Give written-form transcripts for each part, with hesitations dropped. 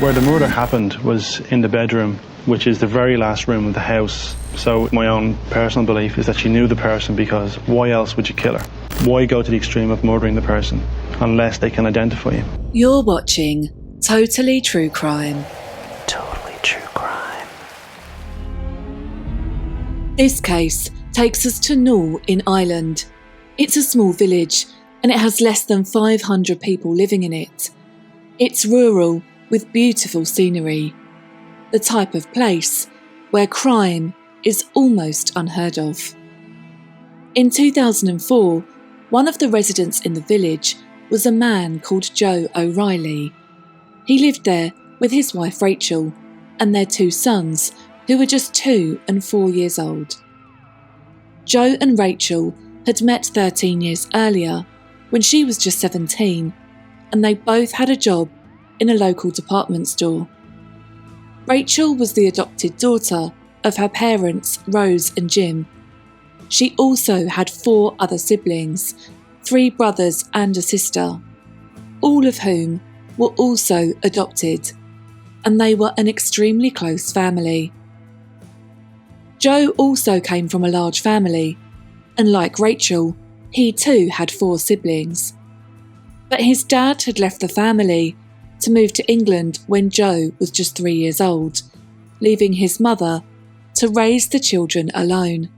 Where the murder happened was in the bedroom, which is the very last room of the house. So my own personal belief is that she knew the person, because why else would you kill her? Why go to the extreme of murdering the person unless they can identify you? You're watching Totally True Crime. Totally True Crime. This case takes us to Null in Ireland. It's a small village and it has less than 500 people living in it. It's rural with beautiful scenery. The type of place where crime is almost unheard of. In 2004, one of the residents in the village was a man called Joe O'Reilly. He lived there with his wife Rachel and their 2 sons, who were just 2 and 4 years old. Joe and Rachel had met 13 years earlier when she was just 17, and they both had a job in a local department store. Rachel was the adopted daughter of her parents, Rose and Jim. She also had 4 other siblings, 3 brothers and a sister, all of whom were also adopted, and they were an extremely close family. Joe also came from a large family, and like Rachel, he too had 4 siblings. But his dad had left the family to move to England when Joe was just 3 years old, leaving his mother to raise the children alone.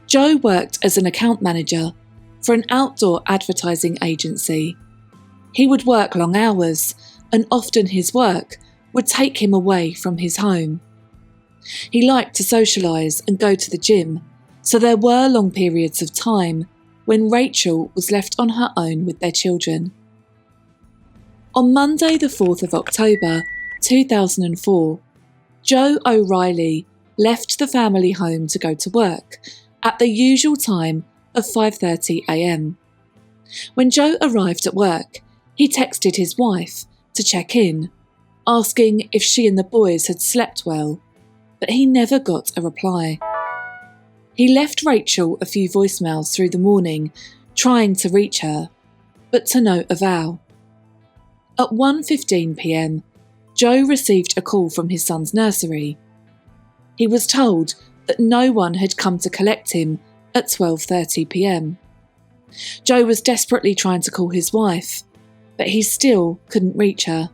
Joe worked as an account manager for an outdoor advertising agency. He would work long hours, and often his work would take him away from his home. He liked to socialise and go to the gym, so there were long periods of time when Rachel was left on her own with their children. On Monday the 4th of October 2004, Joe O'Reilly left the family home to go to work at the usual time of 5:30 a.m. When Joe arrived at work, he texted his wife to check in, asking if she and the boys had slept well, but he never got a reply. He left Rachel a few voicemails through the morning, trying to reach her, but to no avail. At 1:15 p.m, Joe received a call from his son's nursery. He was told that no one had come to collect him at 12:30 p.m. Joe was desperately trying to call his wife, but he still couldn't reach her.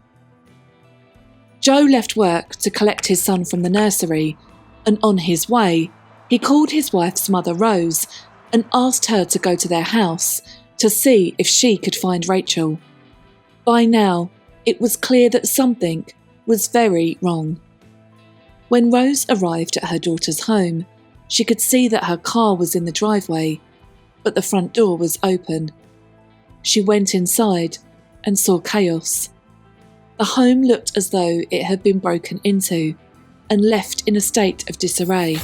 Joe left work to collect his son from the nursery, and on his way, he called his wife's mother Rose and asked her to go to their house to see if she could find Rachel. By now, it was clear that something was very wrong. When Rose arrived at her daughter's home, she could see that her car was in the driveway, but the front door was open. She went inside and saw chaos. The home looked as though it had been broken into and left in a state of disarray.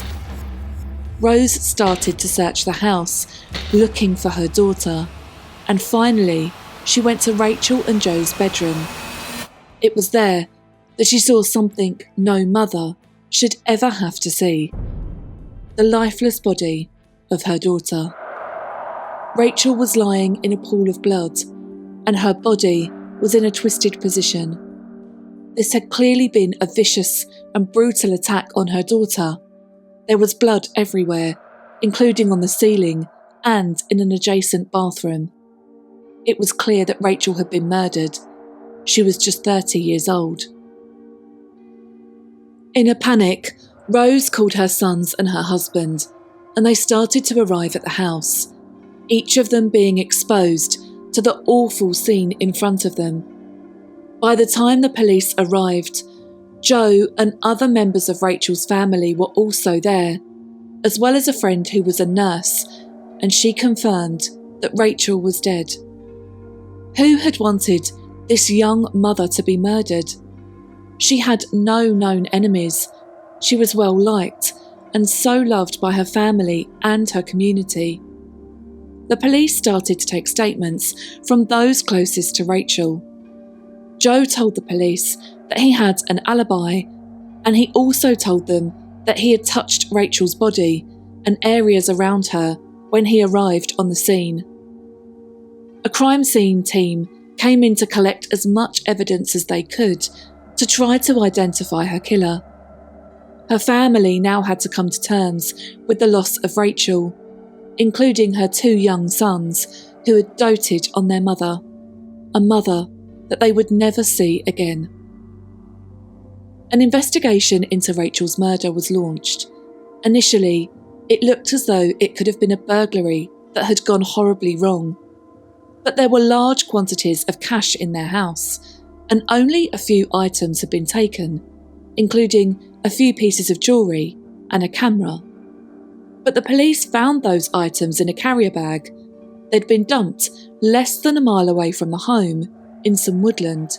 Rose started to search the house, looking for her daughter, and finally she went to Rachel and Joe's bedroom. It was there that she saw something no mother should ever have to see: the lifeless body of her daughter. Rachel was lying in a pool of blood, and her body was in a twisted position. This had clearly been a vicious and brutal attack on her daughter. There was blood everywhere, including on the ceiling and in an adjacent bathroom. It was clear that Rachel had been murdered. She was just 30 years old. In a panic, Rose called her sons and her husband, and they started to arrive at the house, each of them being exposed to the awful scene in front of them. By the time the police arrived, Joe and other members of Rachel's family were also there, as well as a friend who was a nurse, and she confirmed that Rachel was dead. Who had wanted this young mother to be murdered? She had no known enemies. She was well liked and so loved by her family and her community. The police started to take statements from those closest to Rachel. Joe told the police that he had an alibi, and he also told them that he had touched Rachel's body and areas around her when he arrived on the scene. A crime scene team came in to collect as much evidence as they could to try to identify her killer. Her family now had to come to terms with the loss of Rachel, including her 2 young sons who had doted on their mother, a mother that they would never see again. An investigation into Rachel's murder was launched. Initially, it looked as though it could have been a burglary that had gone horribly wrong. But there were large quantities of cash in their house, and only a few items had been taken, including a few pieces of jewellery and a camera. But the police found those items in a carrier bag. They'd been dumped less than a mile away from the home, in some woodland.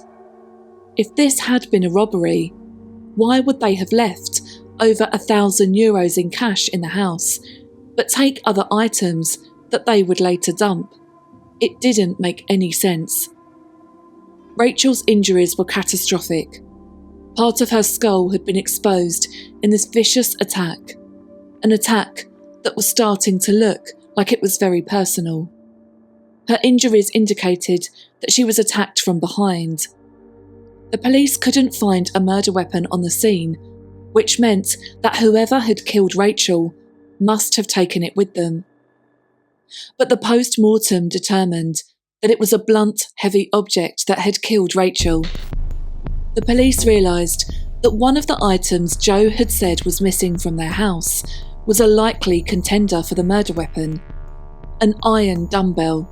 If this had been a robbery, why would they have left over €1,000 in cash in the house, but take other items that they would later dump? It didn't make any sense. Rachel's injuries were catastrophic. Part of her skull had been exposed in this vicious attack, an attack that was starting to look like it was very personal. Her injuries indicated that she was attacked from behind. The police couldn't find a murder weapon on the scene, which meant that whoever had killed Rachel must have taken it with them. But the post-mortem determined that it was a blunt, heavy object that had killed Rachel. The police realised that one of the items Joe had said was missing from their house was a likely contender for the murder weapon, an iron dumbbell.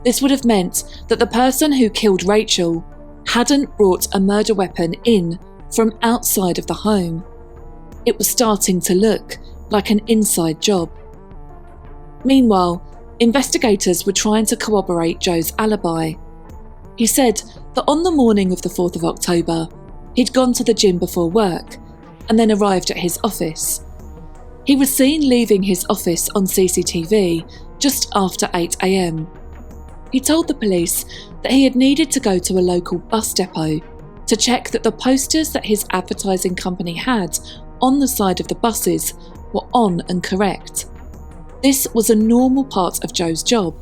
This would have meant that the person who killed Rachel hadn't brought a murder weapon in from outside of the home. It was starting to look like an inside job. Meanwhile, investigators were trying to corroborate Joe's alibi. He said that on the morning of the 4th of October, he'd gone to the gym before work and then arrived at his office. He was seen leaving his office on CCTV just after 8 a.m. He told the police that he had needed to go to a local bus depot to check that the posters that his advertising company had on the side of the buses were on and correct. This was a normal part of Joe's job,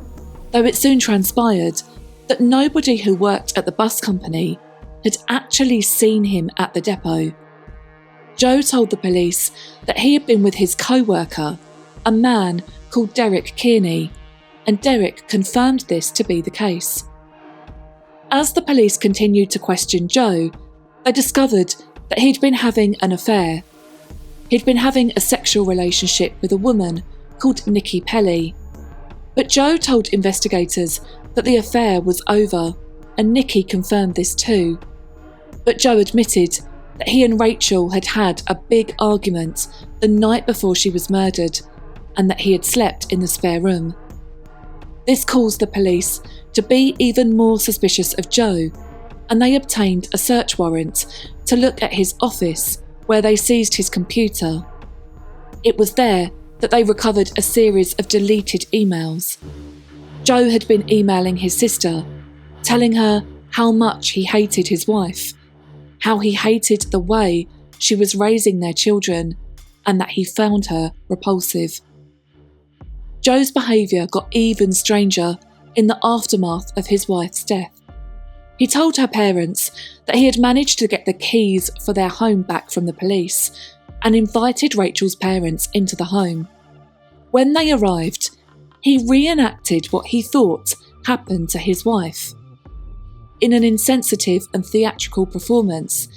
though it soon transpired that nobody who worked at the bus company had actually seen him at the depot. Joe told the police that he had been with his co-worker, a man called Derek Kearney, and Derek confirmed this to be the case. As the police continued to question Joe, they discovered that he'd been having an affair. He'd been having a sexual relationship with a woman called Nikki Pelly. But Joe told investigators that the affair was over, and Nikki confirmed this too. But Joe admitted that he and Rachel had had a big argument the night before she was murdered, and that he had slept in the spare room. This caused the police to be even more suspicious of Joe, and they obtained a search warrant to look at his office, where they seized his computer. It was there that they recovered a series of deleted emails. Joe had been emailing his sister, telling her how much he hated his wife, how he hated the way she was raising their children, and that he found her repulsive. Joe's behaviour got even stranger in the aftermath of his wife's death. He told her parents that he had managed to get the keys for their home back from the police and invited Rachel's parents into the home. When they arrived, he reenacted what he thought happened to his wife. In an insensitive and theatrical performance,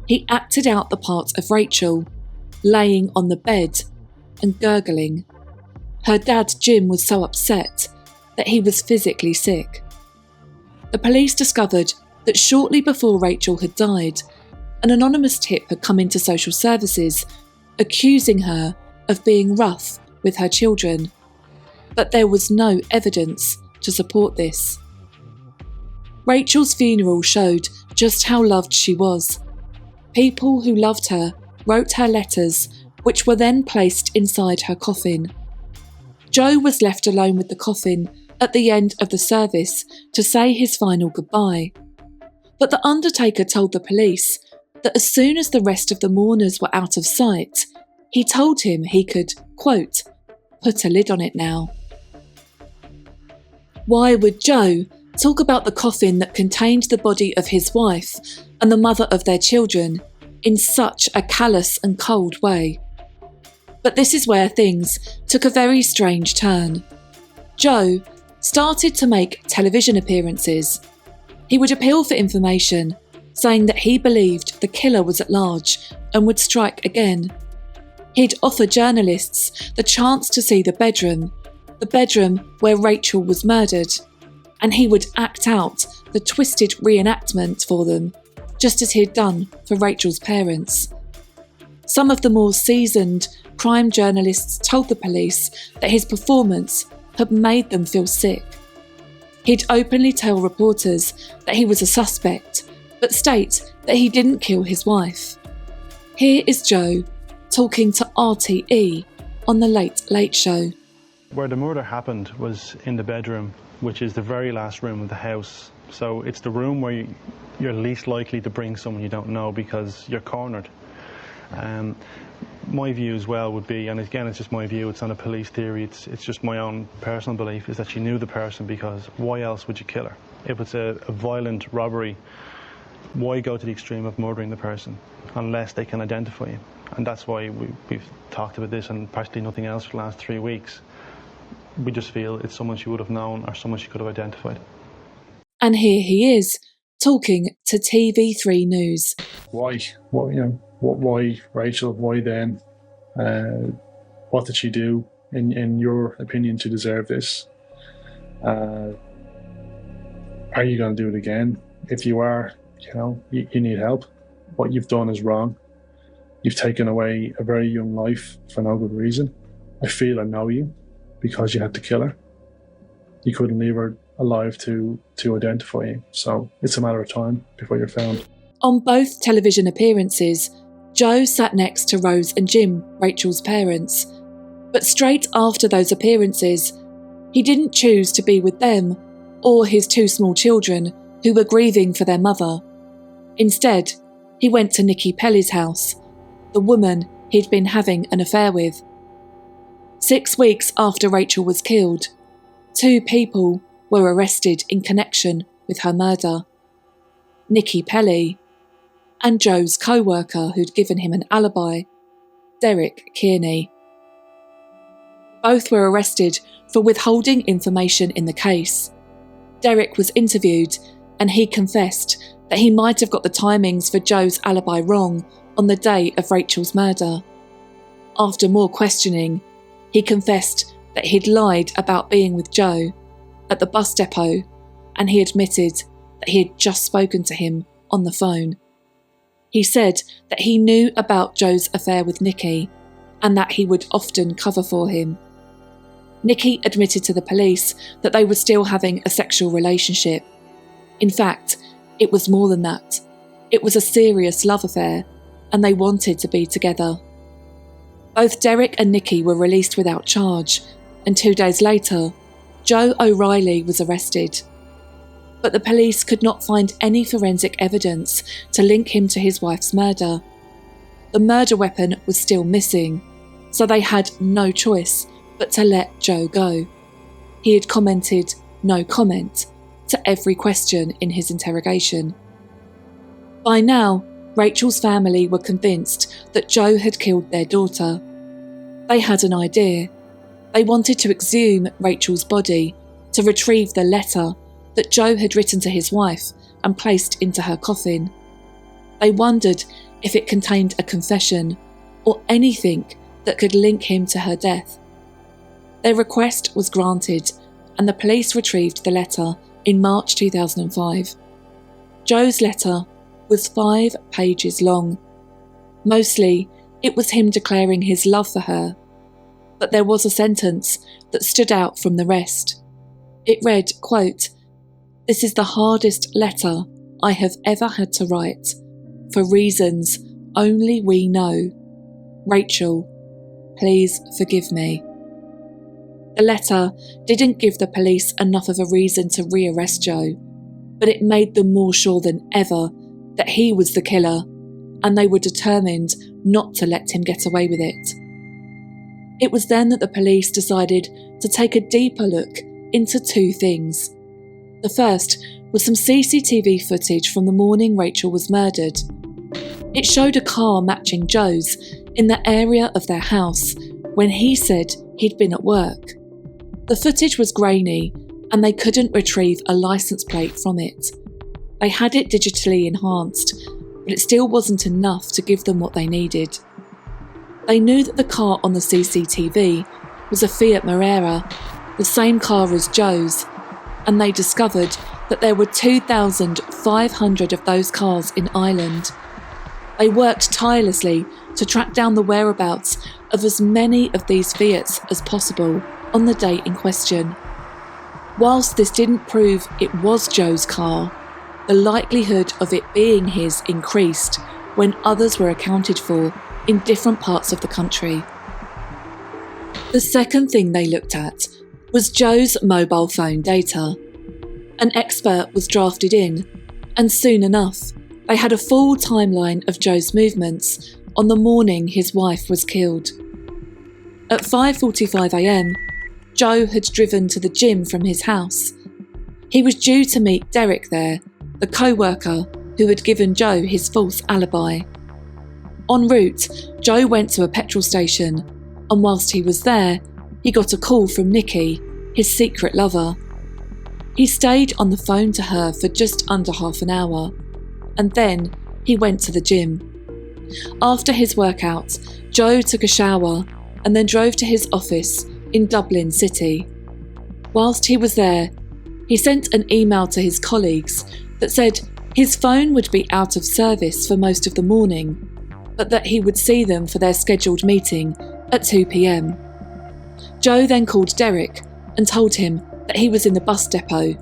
he acted out the part of Rachel, laying on the bed and gurgling. Her dad, Jim, was so upset that he was physically sick. The police discovered that shortly before Rachel had died, an anonymous tip had come into social services accusing her of being rough with her children, but there was no evidence to support this. Rachel's funeral showed just how loved she was. People who loved her wrote her letters, which were then placed inside her coffin. Joe was left alone with the coffin at the end of the service to say his final goodbye. But the undertaker told the police that as soon as the rest of the mourners were out of sight, he told him he could, quote, put a lid on it now. Why would Joe talk about the coffin that contained the body of his wife and the mother of their children in such a callous and cold way. But this is where things took a very strange turn. Joe started to make television appearances. He would appeal for information, saying that he believed the killer was at large and would strike again. He'd offer journalists the chance to see the bedroom where Rachel was murdered, and he would act out the twisted reenactment for them, just as he had done for Rachel's parents. Some of the more seasoned crime journalists told the police that his performance had made them feel sick. He'd openly tell reporters that he was a suspect, but state that he didn't kill his wife. Here is Joe talking to RTE on The Late Late Show. Where the murder happened was in the bedroom, which is the very last room of the house. So it's the room where you're least likely to bring someone you don't know because you're cornered. My view as well would be, and again it's just my view, it's not a police theory, it's just my own personal belief, is that she knew the person, because why else would you kill her? If it's a violent robbery, why go to the extreme of murdering the person unless they can identify you? And that's why we've talked about this and practically nothing else for the last 3 weeks. We just feel it's someone she would have known or someone she could have identified. And here he is, talking to TV3 News. Why? Why Rachel? Why then? What did she do, in your opinion, to deserve this? Are you going to do it again? If you are, you need help. What you've done is wrong. You've taken away a very young life for no good reason. I feel I know you, because you had to kill her. You couldn't leave her alive to identify you. So it's a matter of time before you're found. On both television appearances, Joe sat next to Rose and Jim, Rachel's parents. But straight after those appearances, he didn't choose to be with them or his 2 small children who were grieving for their mother. Instead, he went to Nikki Pelly's house, the woman he'd been having an affair with. 6 weeks after Rachel was killed, 2 people were arrested in connection with her murder. Nikki Pelly and Joe's co-worker who'd given him an alibi, Derek Kearney. Both were arrested for withholding information in the case. Derek was interviewed and he confessed that he might have got the timings for Joe's alibi wrong on the day of Rachel's murder. After more questioning, he confessed that he'd lied about being with Joe at the bus depot, and he admitted that he had just spoken to him on the phone. He said that he knew about Joe's affair with Nikki and that he would often cover for him. Nikki admitted to the police that they were still having a sexual relationship. In fact, it was more than that. It was a serious love affair, and they wanted to be together. Both Derek and Nikki were released without charge, and 2 days later, Joe O'Reilly was arrested. But the police could not find any forensic evidence to link him to his wife's murder. The murder weapon was still missing, so they had no choice but to let Joe go. He had commented no comment to every question in his interrogation. By now, Rachel's family were convinced that Joe had killed their daughter. They had an idea. They wanted to exhume Rachel's body to retrieve the letter that Joe had written to his wife and placed into her coffin. They wondered if it contained a confession or anything that could link him to her death. Their request was granted, and the police retrieved the letter in March 2005. Joe's letter was 5 pages long. Mostly, it was him declaring his love for her, but there was a sentence that stood out from the rest. It read, quote, "This is the hardest letter I have ever had to write, for reasons only we know. Rachel, please forgive me." The letter didn't give the police enough of a reason to rearrest Joe, but it made them more sure than ever that he was the killer, and they were determined not to let him get away with it. It was then that the police decided to take a deeper look into 2 things: The first was some CCTV footage from the morning Rachel was murdered. It showed a car matching Joe's in the area of their house when he said he'd been at work. The footage was grainy and they couldn't retrieve a license plate from it. They had it digitally enhanced, but it still wasn't enough to give them what they needed. They knew that the car on the CCTV was a Fiat Marera, the same car as Joe's, and they discovered that there were 2,500 of those cars in Ireland. They worked tirelessly to track down the whereabouts of as many of these Fiats as possible on the date in question. Whilst this didn't prove it was Joe's car, the likelihood of it being his increased when others were accounted for in different parts of the country. The second thing they looked at was Joe's mobile phone data. An expert was drafted in, and soon enough, they had a full timeline of Joe's movements on the morning his wife was killed. At 5:45am, Joe had driven to the gym from his house. He was due to meet Derek there, the co-worker who had given Joe his false alibi. En route, Joe went to a petrol station, and whilst he was there, he got a call from Nikki, his secret lover. He stayed on the phone to her for just under half an hour, and then he went to the gym. After his workout, Joe took a shower and then drove to his office in Dublin City. Whilst he was there, he sent an email to his colleagues that said his phone would be out of service for most of the morning, but that he would see them for their scheduled meeting at 2pm. Joe then called Derek and told him that he was in the bus depot,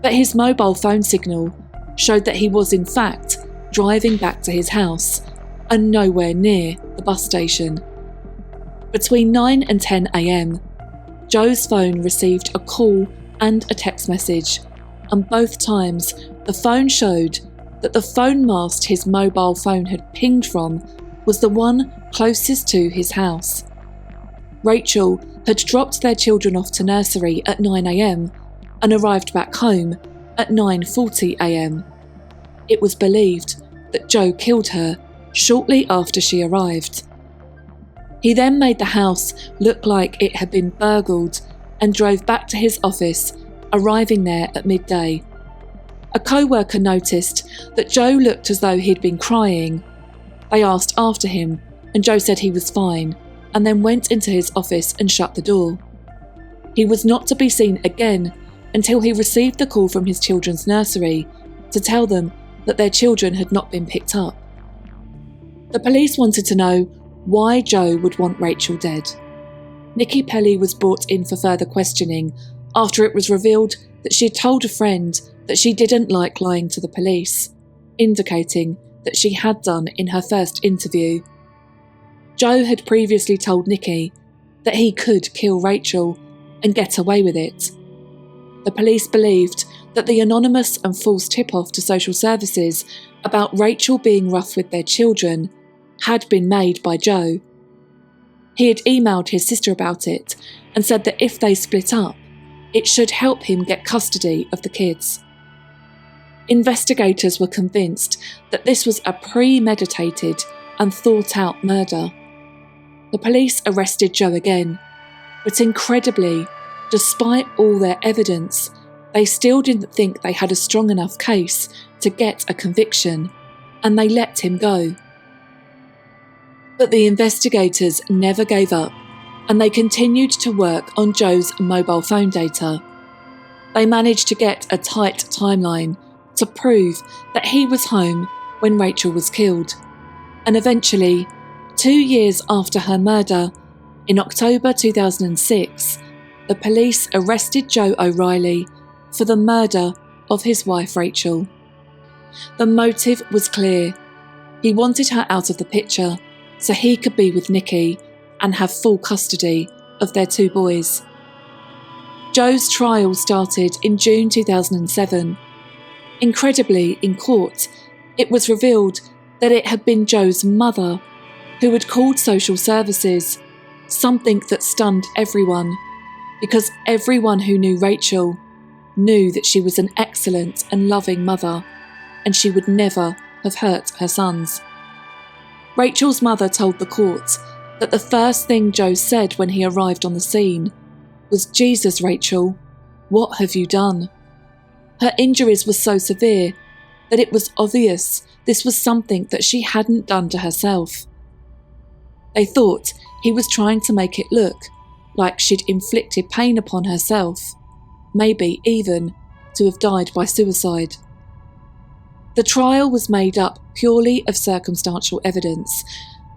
but his mobile phone signal showed that he was in fact driving back to his house and nowhere near the bus station. Between 9 and 10am, Joe's phone received a call and a text message, and both times the phone showed that the phone mast his mobile phone had pinged from was the one closest to his house. Rachel had dropped their children off to nursery at 9am and arrived back home at 9:40am. It was believed that Joe killed her shortly after she arrived. He then made the house look like it had been burgled and drove back to his office, arriving there at midday. A co-worker noticed that Joe looked as though he'd been crying. They asked after him, and Joe said he was fine, and then went into his office and shut the door. He was not to be seen again until he received the call from his children's nursery to tell them that their children had not been picked up. The police wanted to know why Joe would want Rachel dead. Nikki Pelly was brought in for further questioning after it was revealed that she had told a friend that she didn't like lying to the police, indicating that she had done in her first interview. Joe had previously told Nikki that he could kill Rachel and get away with it. The police believed that the anonymous and false tip-off to social services about Rachel being rough with their children had been made by Joe. He had emailed his sister about it and said that if they split up, it should help him get custody of the kids. Investigators were convinced that this was a premeditated and thought-out murder. The police arrested Joe again, but incredibly, despite all their evidence, they still didn't think they had a strong enough case to get a conviction, and they let him go. But the investigators never gave up, and they continued to work on Joe's mobile phone data. They managed to get a tight timeline to prove that he was home when Rachel was killed, and eventually, 2 years after her murder, in October 2006, the police arrested Joe O'Reilly for the murder of his wife Rachel. The motive was clear. He wanted her out of the picture so he could be with Nikki and have full custody of their 2 boys. Joe's trial started in June 2007. Incredibly, in court, it was revealed that it had been Joe's mother who had called social services, something that stunned everyone, because everyone who knew Rachel knew that she was an excellent and loving mother, and she would never have hurt her sons. Rachel's mother told the court that the first thing Joe said when he arrived on the scene was, "Jesus, Rachel, what have you done?" Her injuries were so severe that it was obvious this was something that she hadn't done to herself. They thought he was trying to make it look like she'd inflicted pain upon herself, maybe even to have died by suicide. The trial was made up purely of circumstantial evidence,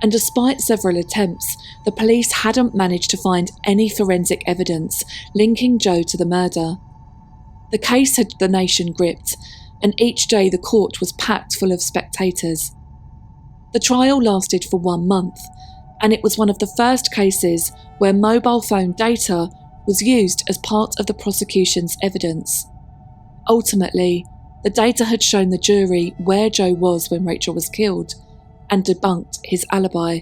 and despite several attempts, the police hadn't managed to find any forensic evidence linking Joe to the murder. The case had the nation gripped, and each day the court was packed full of spectators. The trial lasted for 1 month, and it was one of the first cases where mobile phone data was used as part of the prosecution's evidence. Ultimately, the data had shown the jury where Joe was when Rachel was killed and debunked his alibi.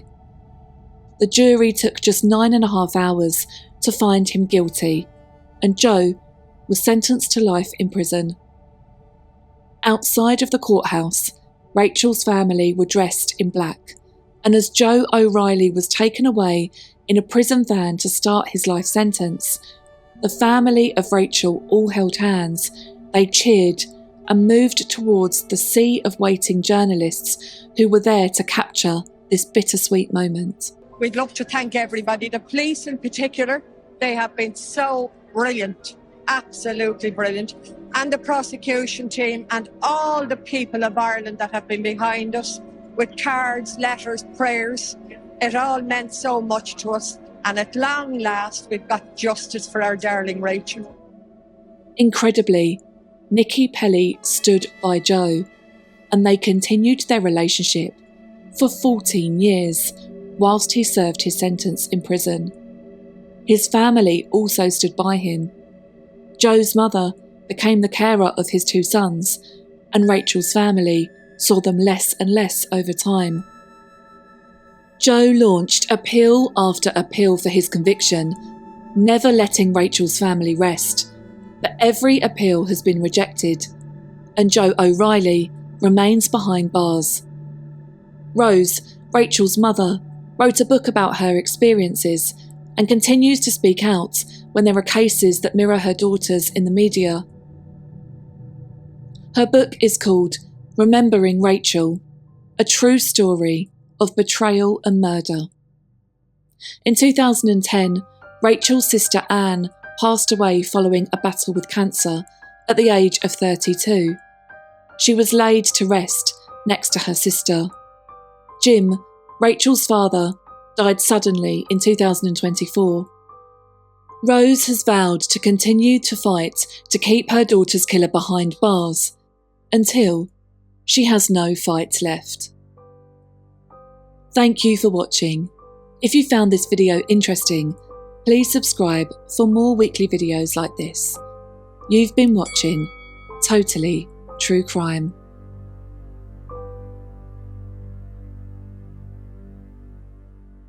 The jury took just 9.5 hours to find him guilty, and Joe was sentenced to life in prison. Outside of the courthouse, Rachel's family were dressed in black, and as Joe O'Reilly was taken away in a prison van to start his life sentence, the family of Rachel all held hands. They cheered and moved towards the sea of waiting journalists who were there to capture this bittersweet moment. We'd love to thank everybody, the police in particular. They have been so brilliant, absolutely brilliant, and the prosecution team and all the people of Ireland that have been behind us with cards, letters, prayers. It all meant so much to us, and at long last we've got justice for our darling Rachel. Incredibly, Nikki Pelly stood by Joe, and they continued their relationship for 14 years whilst he served his sentence in prison. His family also stood by him. Joe's mother became the carer of his 2 sons, and Rachel's family saw them less and less over time. Joe launched appeal after appeal for his conviction, never letting Rachel's family rest, but every appeal has been rejected, and Joe O'Reilly remains behind bars. Rose, Rachel's mother, wrote a book about her experiences and continues to speak out when there are cases that mirror her daughters in the media. Her book is called Remembering Rachel, a true story of betrayal and murder. In 2010, Rachel's sister Anne passed away following a battle with cancer at the age of 32. She was laid to rest next to her sister. Jim, Rachel's father, died suddenly in 2024. Rose has vowed to continue to fight to keep her daughter's killer behind bars until she has no fight left. Thank you for watching. If you found this video interesting, please subscribe for more weekly videos like this. You've been watching Totally True Crime.